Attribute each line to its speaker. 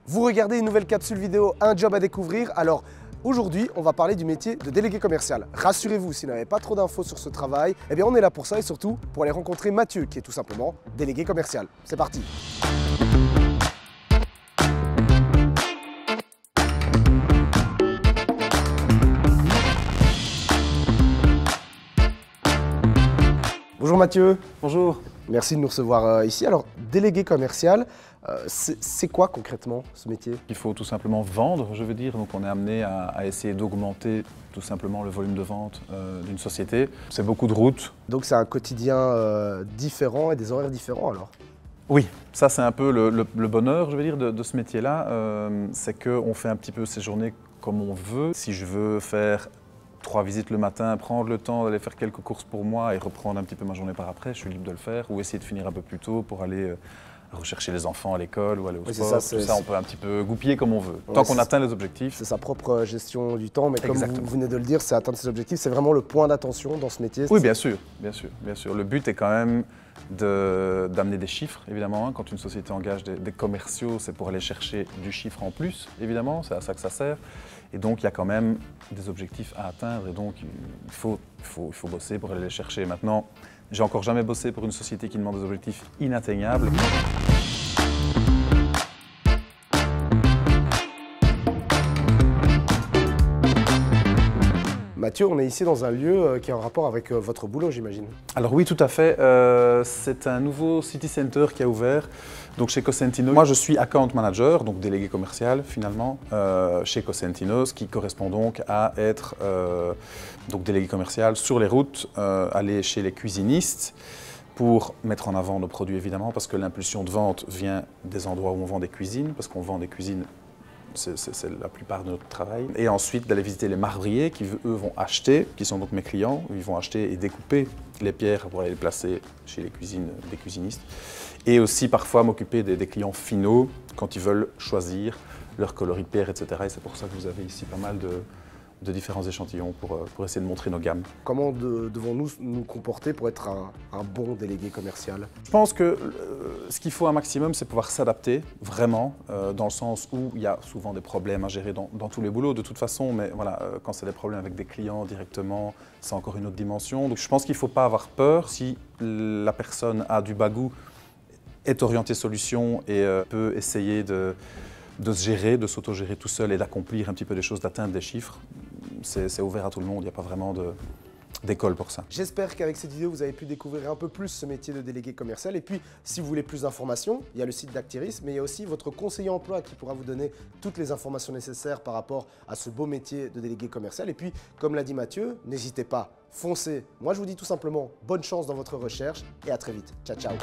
Speaker 1: Vous regardez une nouvelle capsule vidéo, un job à découvrir. Alors aujourd'hui, on va parler du métier de délégué commercial. Rassurez-vous, si vous n'avez pas trop d'infos sur ce travail, eh bien on est là pour ça et surtout pour aller rencontrer Mathieu, qui est tout simplement délégué commercial. C'est parti. Bonjour Mathieu.
Speaker 2: Bonjour.
Speaker 1: Merci de nous recevoir ici. Alors, délégué commercial, c'est quoi concrètement ce métier?
Speaker 2: Il faut tout simplement vendre, je veux dire. Donc on est amené à essayer d'augmenter tout simplement le volume de vente d'une société. C'est beaucoup de routes.
Speaker 1: Donc c'est un quotidien différent et des horaires différents alors?
Speaker 2: Oui, ça c'est un peu le bonheur, je veux dire, de ce métier-là. C'est qu'on fait un petit peu ses journées comme on veut. Si je veux faire 3 visites le matin, prendre le temps d'aller faire quelques courses pour moi et reprendre un petit peu ma journée par après, je suis libre de le faire. Ou essayer de finir un peu plus tôt pour aller rechercher les enfants à l'école ou aller au sport. Tout ça, on peut un petit peu goupiller comme on veut, tant qu'on atteint les objectifs.
Speaker 1: C'est sa propre gestion du temps, mais comme
Speaker 2: Exactement.
Speaker 1: vous venez de le dire, c'est atteindre ses objectifs, c'est vraiment le point d'attention dans ce métier.
Speaker 2: Oui, bien sûr, bien sûr, bien sûr. Le but est quand même d'amener des chiffres, évidemment. Quand une société engage des commerciaux, c'est pour aller chercher du chiffre en plus, évidemment, c'est à ça que ça sert. Et donc, il y a quand même des objectifs à atteindre et donc il faut bosser pour aller les chercher. Maintenant, j'ai encore jamais bossé pour une société qui demande des objectifs inatteignables.
Speaker 1: Mathieu, on est ici dans un lieu qui a un rapport avec votre boulot, j'imagine.
Speaker 2: Alors oui, tout à fait. C'est un nouveau city center qui a ouvert donc chez Cosentino. Moi, je suis account manager, donc délégué commercial finalement, chez Cosentino, ce qui correspond donc à être donc délégué commercial sur les routes, aller chez les cuisinistes pour mettre en avant nos produits évidemment, parce que l'impulsion de vente vient des endroits où on vend des cuisines, parce qu'on vend des cuisines. C'est la plupart de notre travail. Et ensuite d'aller visiter les marbriers qui, eux, vont acheter, qui sont donc mes clients, ils vont acheter et découper les pierres pour aller les placer chez les cuisines des cuisinistes. Et aussi parfois m'occuper des clients finaux quand ils veulent choisir leur coloris de pierre, etc. Et c'est pour ça que vous avez ici pas mal de différents échantillons pour essayer de montrer nos gammes.
Speaker 1: Comment devons-nous nous comporter pour être un bon délégué commercial?
Speaker 2: Je pense que ce qu'il faut un maximum, c'est pouvoir s'adapter vraiment, dans le sens où il y a souvent des problèmes à gérer dans tous les boulots de toute façon, mais voilà, quand c'est des problèmes avec des clients directement, c'est encore une autre dimension. Donc je pense qu'il ne faut pas avoir peur si la personne a du bagou, est orientée solution et peut essayer de se gérer, de s'auto-gérer tout seul et d'accomplir un petit peu des choses, d'atteindre des chiffres. C'est ouvert à tout le monde, il n'y a pas vraiment d'école pour ça.
Speaker 1: J'espère qu'avec cette vidéo, vous avez pu découvrir un peu plus ce métier de délégué commercial. Et puis, si vous voulez plus d'informations, il y a le site d'Actiris, mais il y a aussi votre conseiller emploi qui pourra vous donner toutes les informations nécessaires par rapport à ce beau métier de délégué commercial. Et puis, comme l'a dit Mathieu, n'hésitez pas, foncez. Moi, je vous dis tout simplement bonne chance dans votre recherche et à très vite. Ciao, ciao.